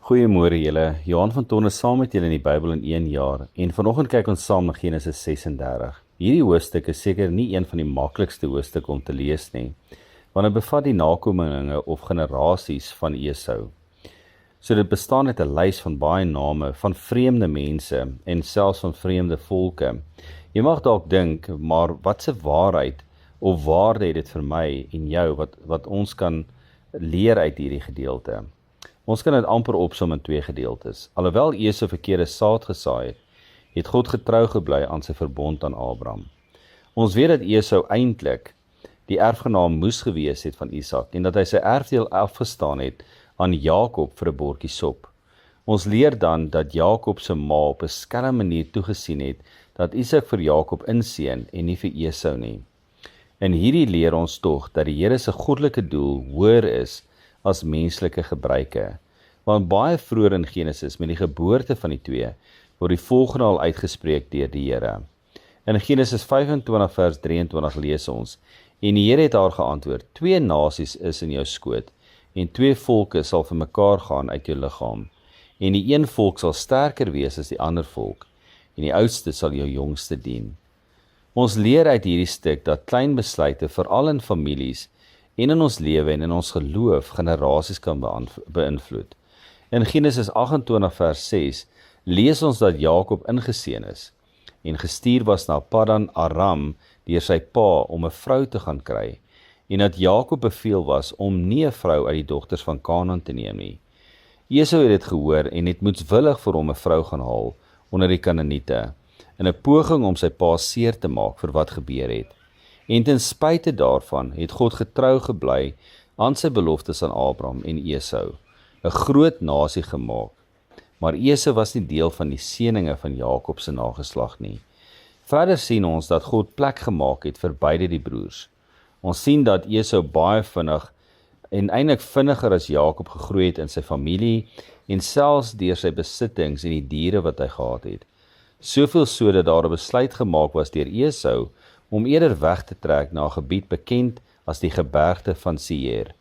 Goeiemôre julle, Johan van Tonne saam met julle in die Bybel in 1 jaar en vanoggend kyk ons saam na Genesis 36. Hierdie hoofstuk is seker nie een van die maklikste hoofstukke om te lees nie, want dit bevat die nakomelinge of generasies van Esau. So dit bestaan uit 'n lys van baie name van vreemde mense en selfs van vreemde volke. Jy mag dalk dink, maar wat se waarheid of waarde het dit vir my en jou wat ons kan leer uit hierdie gedeelte? Ons kan dit amper opsom in 2 gedeeltes. Alhoewel Esau verkeerde saad gesaai het God getrou gebly aan sy verbond aan Abraham. Ons weet dat Esau eintlik die erfgenaam moes gewees het van Isak en dat hy sy erfdeel afgestaan het aan Jakob vir 'n bordjie sop. Ons leer dan dat Jakob se ma op 'n skelm manier toegesien het dat Isak vir Jakob inseën en nie vir Esau nie. En hierdie leer ons tog dat die Here se goddelike doel hoër is as menslike gebruike. Want baie vroeër in Genesis met die geboorte van die twee word die volgende al uitgespreek deur die Here. In Genesis 25 vers 23 lees ons: En die Here het haar geantwoord: 2 nasies is in jou skoot, en 2 volke sal vir mekaar gaan uit jou liggaam. En die een volk sal sterker wees as die ander volk, en die oudste sal jou jongste dien. Ons leer uit hierdie stuk dat klein besluite, veral in families en in ons lewe en in ons geloof, generasies kan beïnvloed. In Genesis 28 vers 6 lees ons dat Jakob ingeseën is en gestuur was na Padan Aram deur sy pa om 'n vrou te gaan kry, en dat Jakob beveel was om nie 'n vrou uit die dogters van Kanaan te neem nie. Esau het dit gehoor en het moedswillig vir hom 'n vrou gaan haal onder die Kanaaniete, in 'n poging om sy pa seer te maak vir wat gebeur het. En ten spyte daarvan het God getrou gebly aan sy beloftes aan Abraham en Esau, 'n groot nasie gemaak. Maar Esau was nie deel van die seëninge van Jakob se nageslag nie. Verder sien ons dat God plek gemaak het vir beide die broers. Ons sien dat Esau baie vinnig en eintlik vinniger as Jakob gegroei het in sy familie en selfs deur sy besittings en die diere wat hy gehad het. Soveel so dat daar 'n besluit gemaak was deur Esau om eerder weg te trek na 'n gebied bekend as die gebergte van Seir.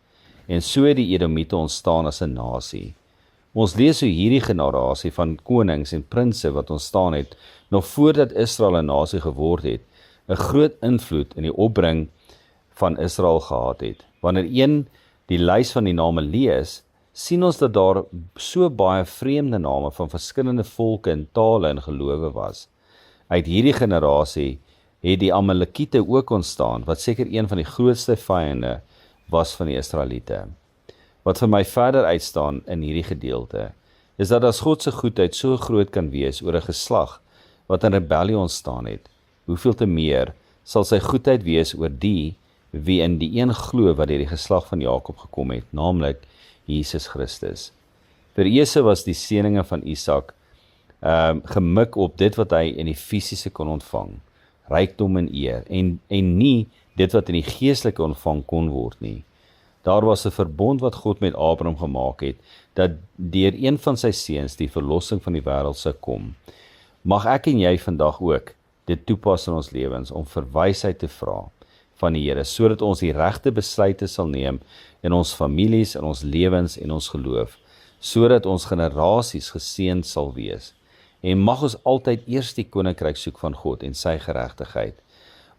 En so het die Edomite ontstaan as 'n nasie. Ons lees hoe hierdie generasie van konings en prinse wat ontstaan het, nog voordat Israel 'n nasie geword het, 'n groot invloed in die opbring van Israel gehad het. Wanneer een die lys van die name lees, sien ons dat daar so baie vreemde name van verskillende volke en tale en gelowe was. Uit hierdie generasie het die Amalekiete ook ontstaan, wat seker een van die grootste vyande was van die Israeliete. Wat vir my verder uitstaan in hierdie gedeelte, is dat as God se goedheid so groot kan wees oor 'n geslag wat in rebellie ontstaan het, hoeveel te meer sal sy goedheid wees oor die wie in die een glo wat deur die geslag van Jakob gekom het, naamlik Jesus Christus. Vir Esau was die seëninge van Isak gemik op dit wat hy in die fisiese kon ontvang, rykdom en eer, en nie dit wat in die geestelike ontvang kon word nie. Daar was 'n verbond wat God met Abraham gemaak het, dat deur een van sy seuns die verlossing van die wêreld sou kom. Mag ek en jy vandag ook dit toepas in ons lewens om vir wysheid te vra van die Here, sodat ons die regte besluite sal neem in ons families, in ons lewens en ons geloof, sodat ons generasies geseën sal wees. En mag ons altyd eers die koninkryk soek van God en sy geregtigheid.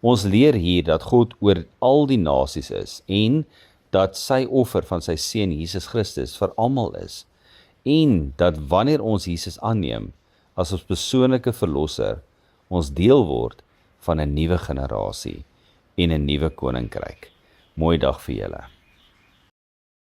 Ons leer hier dat God oor al die nasies is en dat sy offer van sy seun Jesus Christus vir almal is, en dat wanneer ons Jesus aanneem as ons persoonlike verlosser, ons deel word van 'n nuwe generasie en 'n nuwe koninkryk. Mooi dag vir julle.